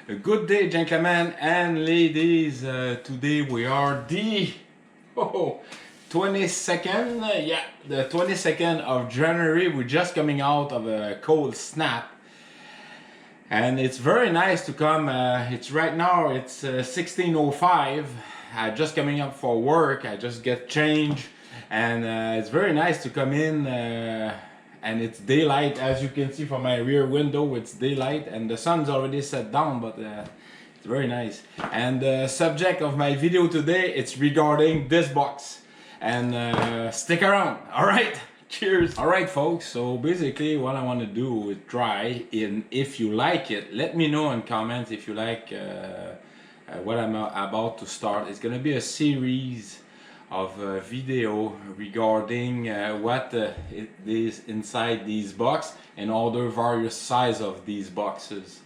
A good day, gentlemen and ladies. Today we are the 22nd, the 22nd of January. We're just coming out of a cold snap, and it's very nice to come. It's right now. It's 16:05. I just coming up for work. I just get changed, and it's very nice to come in. And it's daylight, as you can see from my rear window. It's daylight, and the sun's already set down, but it's very nice. And the subject of my video today, it's regarding this box. And stick around. All right. Cheers. All right, folks. So basically, what I want to do is try. And if you like it, let me know in comments if you like what I'm about to start. It's gonna be a series of video regarding what it is inside these boxes and other various size of these boxes.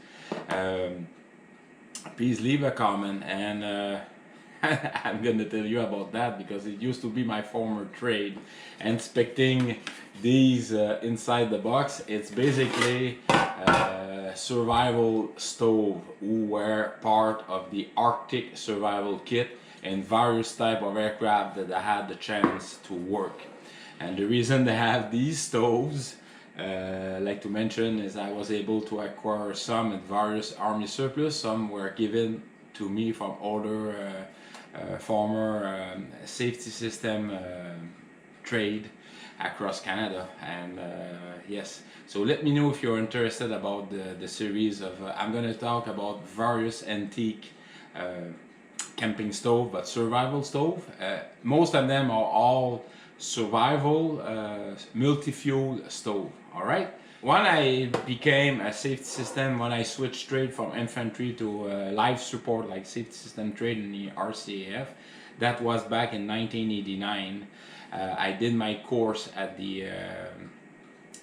Please leave a comment, and I'm gonna tell you about that because it used to be my former trade. Inspecting these inside the box, it's basically survival stove who were part of the Arctic survival kit and various type of aircraft that I had the chance to work. And the reason they have these stoves, like to mention, is I was able to acquire some at various army surplus. Some were given to me from other former safety system trade across Canada. And yes, so let me know if you're interested about the series of I'm going to talk about various antique camping stove, but survival stove. Most of them are all survival multi-fuel stove. All right. When I became a safety system, when I switched straight from infantry to life support like safety system trade in the RCAF, that was back in 1989. I did my course at the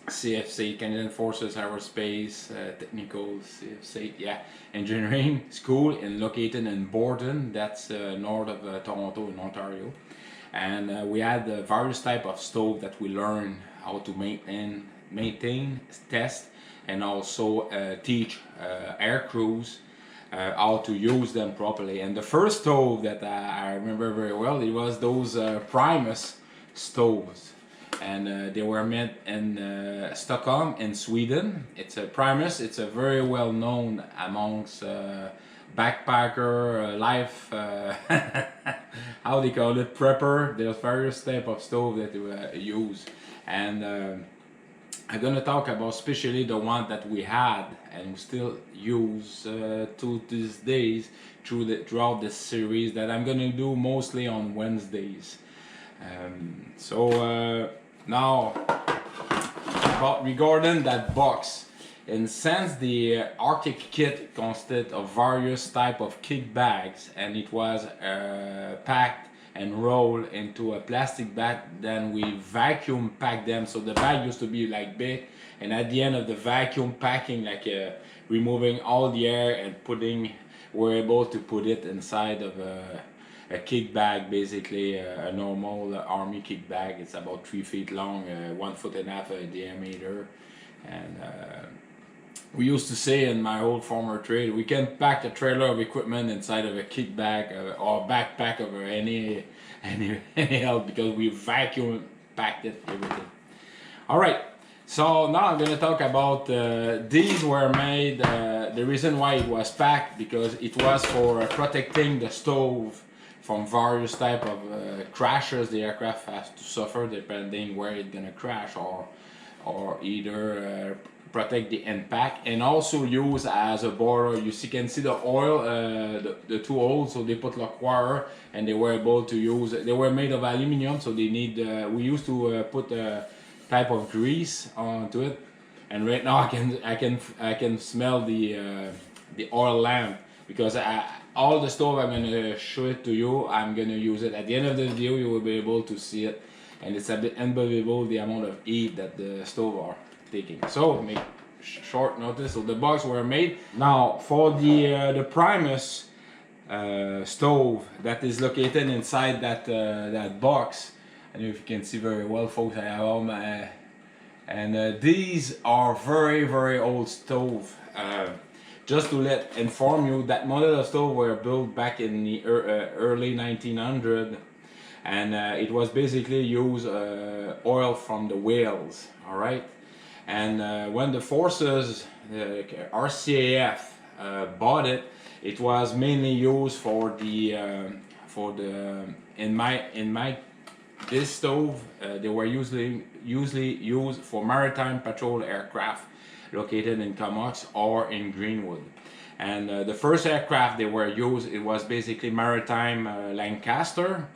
CFC, Canadian Forces Aerospace Technical CFC, engineering school, located in Borden, that's north of Toronto in Ontario. And we had various type of stove that we learned how to maintain, test, and also teach air crews how to use them properly. And the first stove that I remember very well, it was those Primus stoves. And they were made in Stockholm in Sweden. It's a Primus. It's a very well known amongst backpacker, life, how they call it, prepper. There's various type of stove that they use. And I'm gonna talk about especially the one that we had and we still use to these days throughout this series that I'm gonna do mostly on Wednesdays. Now, regarding that box, and since the Arctic kit consisted of various type of kit bags, and it was packed and rolled into a plastic bag, then we vacuum packed them. So the bag used to be like big, and at the end of the vacuum packing, like removing all the air and we're able to put it inside of a kick bag, basically a normal army kick bag. It's about 3 feet long, 1.5 foot diameter, and we used to say in my old former trade, we can pack a trailer of equipment inside of a kick bag or backpack of any help because we vacuum packed it, everything. All right. So now I'm going to talk about these were made. The reason why it was packed because it was for protecting the stove from various type of crashes the aircraft has to suffer depending where it's gonna crash, or either protect the impact, and also use as a boiler. You can see the oil, the two holes, so they put lock wire, and they were able to use. They were made of aluminum, so they need. We used to put a type of grease onto it, and right now I can smell the oil lamp because all the stove I'm going to show it to you, I'm going to use it. At the end of the video, you will be able to see it. And it's a bit unbelievable the amount of heat that the stove are taking. So, make short notice. So the box were made. Now, for the Primus stove that is located inside that box, I don't know if you can see very well, folks. I have all my... these are very, very old stove. just to inform you, that model of stove were built back in the early 1900, and it was basically use oil from the whales. All right, and when the forces, the RCAF, bought it, it was mainly used for the in my this stove, they were usually used for maritime patrol aircraft located in Comox or in Greenwood. And the first aircraft they were used, it was basically maritime Lancaster.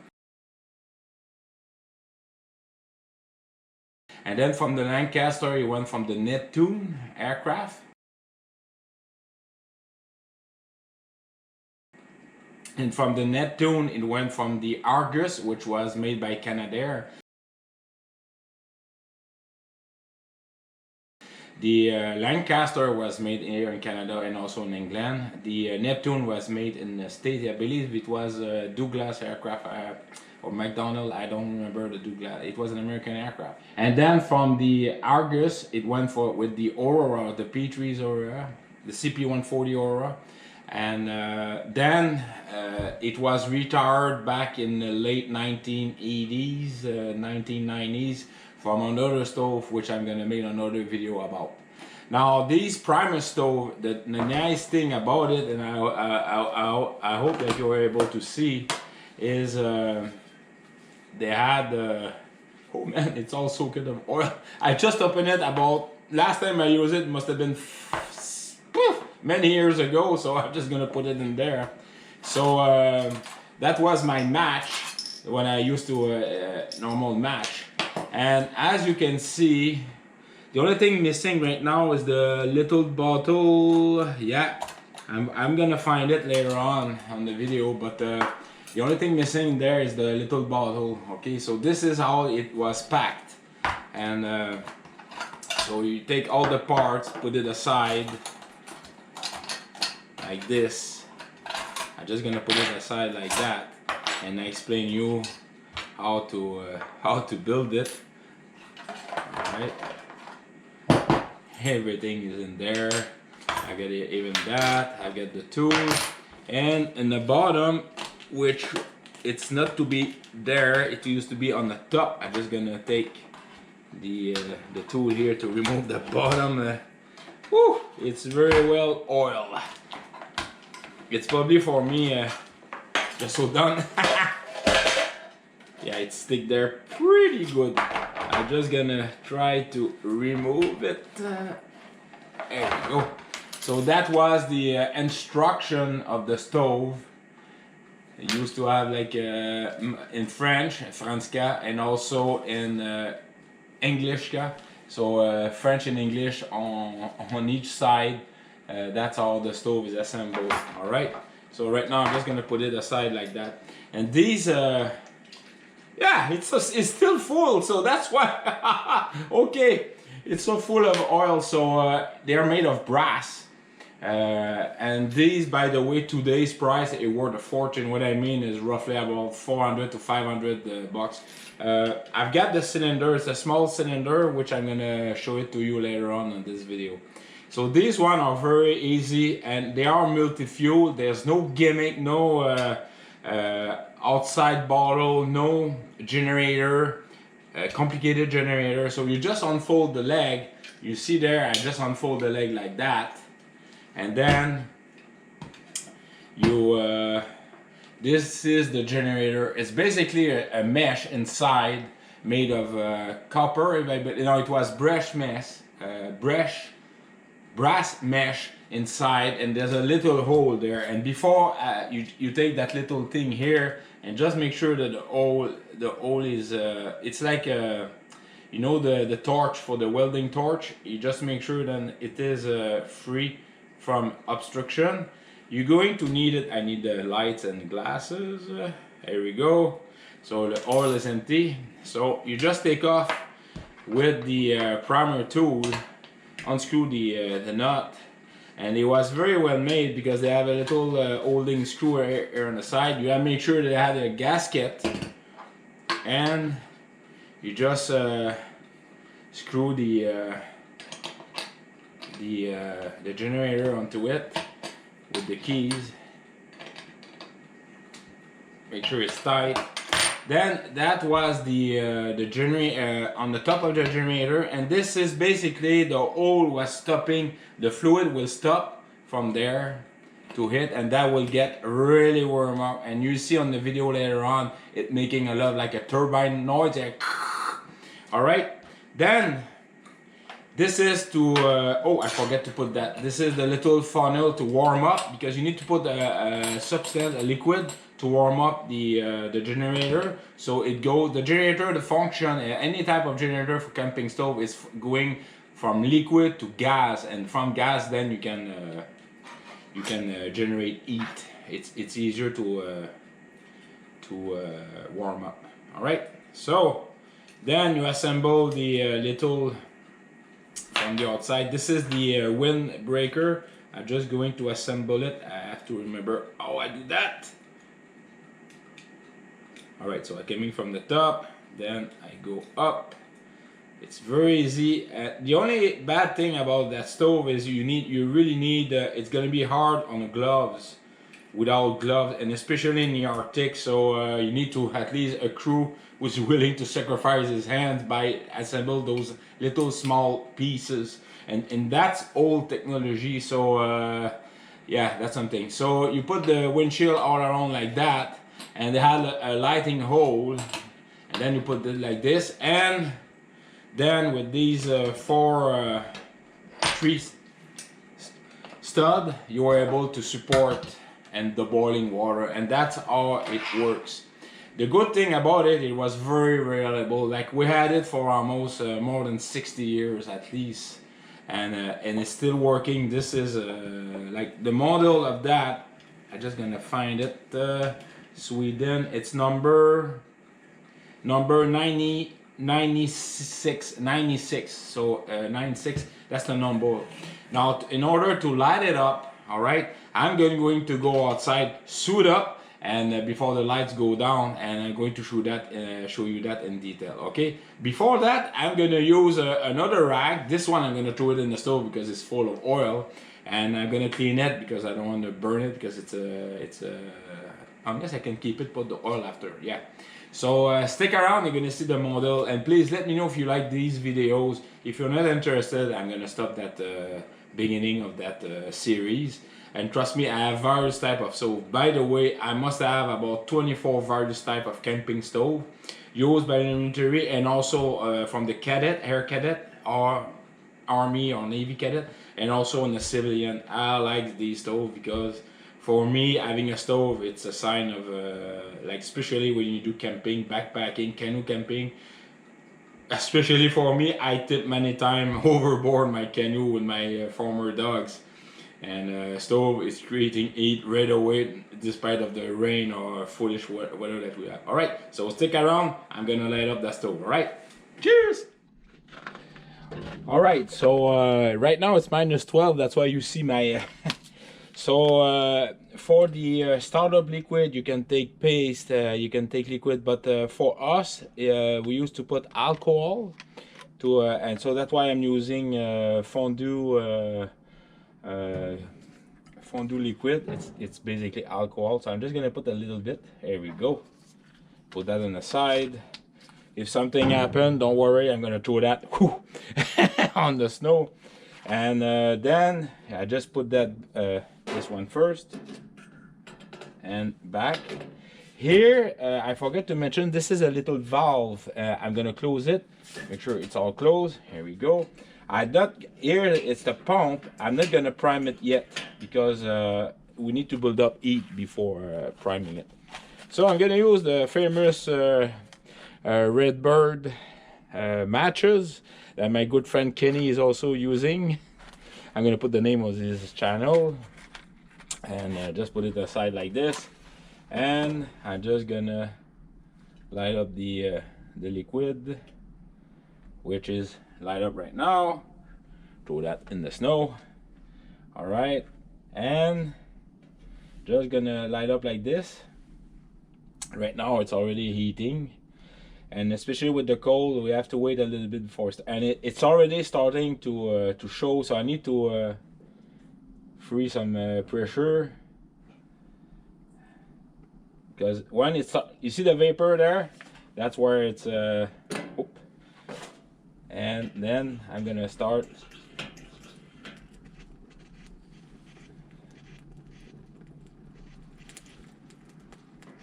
And then from the Lancaster, it went from the Neptune aircraft. And from the Neptune, it went from the Argus, which was made by Canadair. The Lancaster was made here in Canada and also in England. The Neptune was made in the States. I believe it was Douglas aircraft or McDonnell. I don't remember the Douglas. It was an American aircraft. And then from the Argus, it went with the Aurora, the P3's Aurora, the CP-140 Aurora. And then it was retired back in the late 1980s, 1990s from another stove, which I'm gonna make another video about. Now these Primus stove, the nice thing about it, and I hope that you're able to see, is they had oh man, it's all soaked of oil. I just opened it about, last time I used it must have been many years ago, so I'm just gonna put it in there. So that was my match when I used to normal match, and as you can see, the only thing missing right now is the little bottle. Yeah, I'm gonna find it later on the video, but the only thing missing there is the little bottle. Okay, so this is how it was packed, and so you take all the parts, put it aside like this. I'm just gonna put it aside like that, and I explain you how to build it. All right, everything is in there. I get even that. I get the tool, and in the bottom, which it's not to be there, it used to be on the top. I'm just gonna take the tool here to remove the bottom. Whew, it's very well oiled. It's probably for me just so done. Yeah, it stick there pretty good. I'm just gonna try to remove it. There we go. So that was the instruction of the stove. It used to have like in French, Franska, and also in English. So French and English on each side. That's how the stove is assembled. All right. So right now I'm just gonna put it aside like that. And these, yeah, it's still full. So that's why. Okay, it's so full of oil. So they are made of brass. And these, by the way, today's price, it worth a fortune. What I mean is roughly about 400 to 500 bucks. I've got the cylinder. It's a small cylinder, which I'm gonna show it to you later on in this video. So these ones are very easy, and they are multi-fuel. There's no gimmick, no outside bottle, no generator, complicated generator. So you just unfold the leg. You see there, I just unfold the leg like that, and then you this is the generator. It's basically a mesh inside made of copper. You know, it was brass mesh inside, and there's a little hole there. And before you take that little thing here and just make sure that the hole is it's like you know, the torch for the welding torch. You just make sure that it is free from obstruction. You're going to need it. I need the lights and glasses. Here we go. So the oil is empty. So you just take off with the primer tool, unscrew the nut, and it was very well made because they have a little holding screw here on the side. You have to make sure they had a gasket, and you just screw the the generator onto it with the keys. Make sure it's tight. Then that was the generator on the top of the generator, and this is basically the hole was stopping. The fluid will stop from there to hit, and that will get really warm up. And you see on the video later on, it making a lot like a turbine noise. Like, all right. Then this is to oh, I forget to put that. This is the little funnel to warm up, because you need to put a substance, a liquid, to warm up the generator. So it goes, the generator, the function, any type of generator for camping stove is going from liquid to gas, and from gas then you can generate heat. It's easier to warm up. All right. So then you assemble the little from the outside. This is the wind breaker. I'm just going to assemble it. I have to remember how I do that. Alright, so I came in from the top, then I go up. It's very easy. The only bad thing about that stove is you really need, it's gonna be hard on the gloves, without gloves, and especially in the Arctic, so you need to at least a crew who's willing to sacrifice his hands by assemble those little small pieces, and that's old technology, so yeah, that's something. So you put the windshield all around like that, and they had a lighting hole, and then you put it like this, and then with these three stud, you are able to support and the boiling water, and that's how it works. The good thing about it, it was very reliable. Like, we had it for almost more than 60 years at least, and it's still working. This is like the model of that. I'm just gonna find it. Sweden. It's number 96. So 96. That's the number. Now, in order to light it up, all right, I'm going to go outside, suit up, and before the lights go down, and I'm going to show you that in detail. Okay. Before that, I'm gonna use another rag. This one I'm gonna throw it in the stove because it's full of oil, and I'm gonna clean it because I don't want to burn it, because it's unless I can keep it, put the oil after. Yeah. So stick around, you're gonna see the model, and please let me know if you like these videos. If you're not interested, I'm gonna stop that beginning of that series. And trust me, I have various type of stove. By the way, I must have about 24 various type of camping stove used by the military, and also from the cadet, air cadet, or army or navy cadet, and also in the civilian. I like these stoves because for me, having a stove, it's a sign of like, especially when you do camping, backpacking, canoe camping. Especially for me, I tip many times overboard my canoe with my former dogs, and stove is creating heat right away, despite of the rain or foolish weather that we have. All right, so stick around. I'm gonna light up that stove. All right, cheers. All right, so right now it's -12. That's why you see my. So for the startup liquid, you can take paste, you can take liquid, but for us, we used to put alcohol to, and so that's why I'm using fondue liquid. It's basically alcohol, so I'm just gonna put a little bit. Here we go. Put that on the side. If something happened, don't worry, I'm gonna throw that on the snow. And then I just put that this one first and back. Here, I forgot to mention, this is a little valve. I'm gonna close it, make sure it's all closed. Here we go. Here it's the pump. I'm not gonna prime it yet because we need to build up heat before priming it. So I'm gonna use the famous Redbird matches that my good friend Kenny is also using. I'm gonna put the name of his channel, and just put it aside like this, and I'm just gonna light up the liquid, which is light up right now. Throw that in the snow. All right, and just gonna light up like this. Right now it's already heating, and especially with the cold, we have to wait a little bit before. And it's already starting to show, so I need to free some pressure, because when it's, you see the vapor there, that's where it's and then I'm gonna start.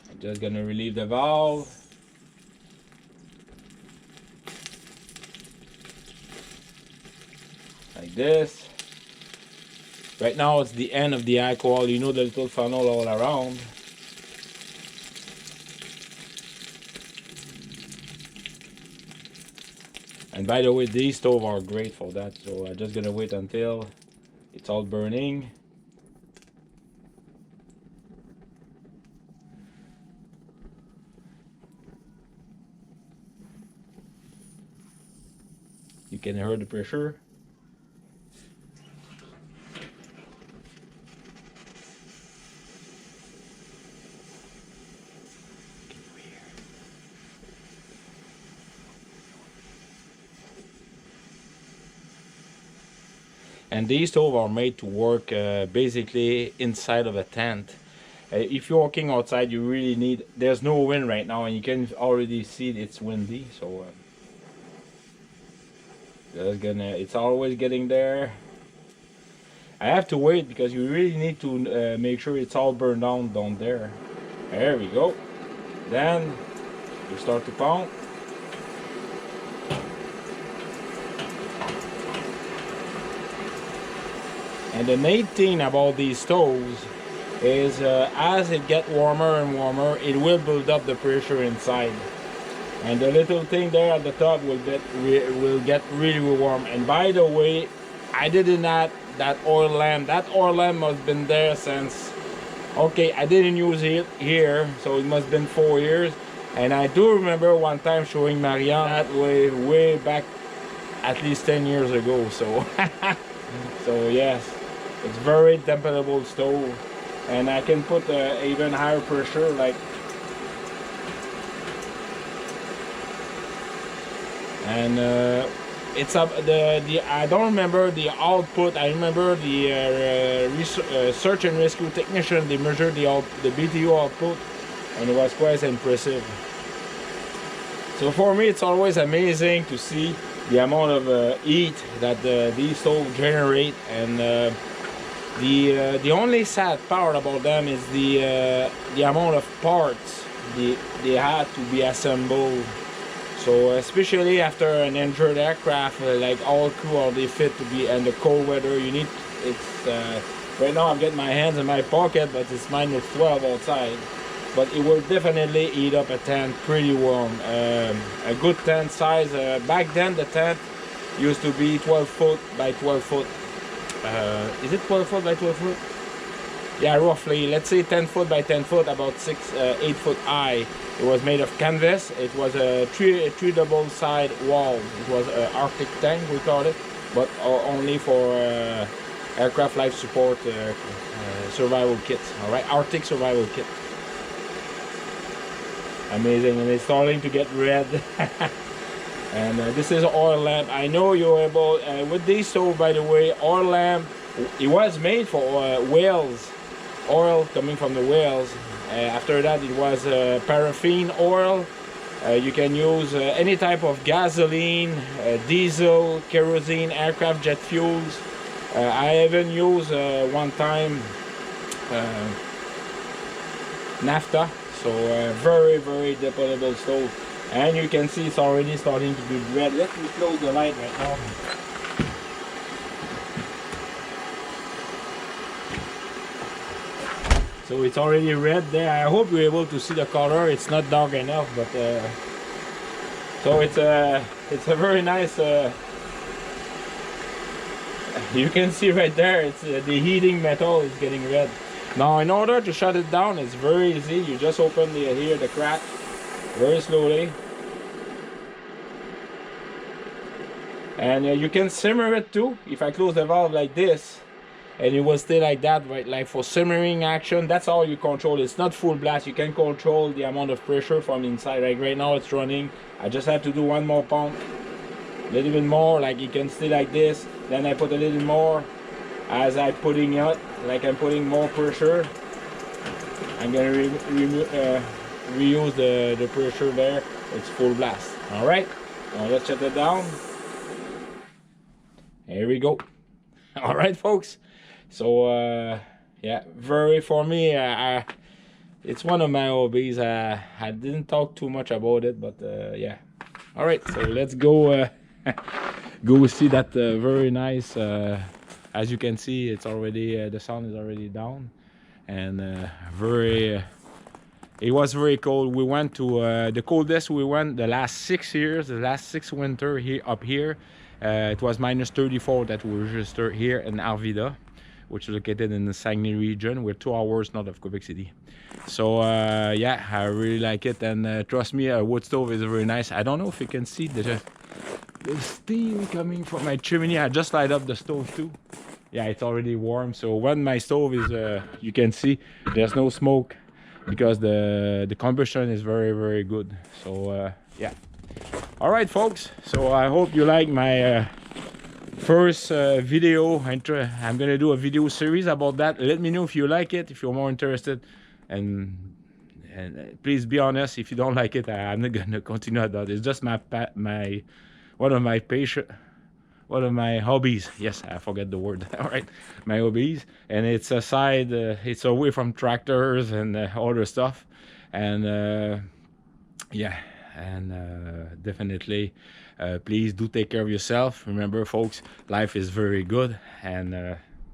I'm just gonna relieve the valve. Like this. Right now it's the end of the alcohol, you know, the little funnel all around. And by the way, these stoves are great for that, so I'm just gonna wait until it's all burning. You can hear the pressure. And these stoves are made to work basically inside of a tent. If you're walking outside, you really need, there's no wind right now, and you can already see it's windy, so it's always getting there. I have to wait because you really need to make sure it's all burned down there. There we go. Then you start to pound. And the neat thing about these stoves is as it gets warmer and warmer, it will build up the pressure inside. And the little thing there at the top will get really warm. And by the way, I didn't add that oil lamp. That oil lamp must have been there since, okay, I didn't use it here, so it must have been 4 years. And I do remember one time showing Marianne that way back at least 10 years ago. So, so yes. It's very temperable stove, and I can put even higher pressure, like, and it's up the I don't remember the output. I remember the search and rescue technician, they measured the BTU output, and it was quite impressive. So for me, it's always amazing to see the amount of heat that these stoves generate. And the only sad part about them is the amount of parts they had to be assembled. So especially after an injured aircraft, like all crew are they fit to be in the cold weather. You need, it's right now I'm getting my hands in my pocket, but it's -12 outside. But it will definitely heat up a tent pretty warm. A good tent size. Back then the tent used to be 12 foot by 12 foot. Is it 12 foot by 12 foot? Yeah, roughly. Let's say 10 foot by 10 foot, about 8 foot high. It was made of canvas. It was a three double side walls. It was an Arctic tank, we called it, but only for aircraft life support survival kit. All right, Arctic survival kit. Amazing, and it's starting to get red. And this is oil lamp. I know you're able with this stove, by the way, oil lamp. It was made for whales, oil coming from the whales. After that, it was paraffin oil. You can use any type of gasoline, diesel, kerosene, aircraft jet fuels. I even used one time naphtha. So very, very dependable stove. And you can see it's already starting to be red. Let me close the light right now. So it's already red there. I hope you're able to see the color. It's not dark enough, but so it's a very nice. You can see right there. It's the heating metal is getting red. Now, in order to shut it down, it's very easy. You just open the crack very slowly, and you can simmer it too. If I close the valve like this, and it will stay like that, right? Like for simmering action, that's all you control. It's not full blast. You can control the amount of pressure from inside. Like right now it's running. I just have to do one more pump, a little bit more, like you can stay like this. Then I put a little more as I'm putting out, like I'm putting more pressure. I'm gonna reuse the pressure there. It's full blast. All right, now let's shut it down. Here we go. All right, folks. So yeah, very for me, it's one of my hobbies. I didn't talk too much about it, but yeah. All right, so let's go go see that very nice. As you can see, it's already the sun is already down, and very. It was very cold. We went to the coldest we went the last 6 years, the last 6 winter here up here. It was -34 that we registered here in Arvida, which is located in the Saguenay region. We're 2 hours north of Quebec City. So yeah, I really like it, and trust me, a wood stove is very nice. I don't know if you can see the steam coming from my chimney. I just light up the stove too. Yeah, it's already warm. So when my stove is, you can see there's no smoke, because the combustion is very good. So yeah. All right, folks, so I hope you like my first video. I'm gonna do a video series about that. Let me know if you like it, if you're more interested, and please be honest. If you don't like it, I'm not gonna continue at that. It's just one of my hobbies. Yes, I forget the word. All right, my hobbies, and it's aside. It's away from tractors and other stuff, and yeah, and definitely, please do take care of yourself. Remember, folks, life is very good, and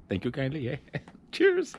thank you kindly. Yeah, cheers.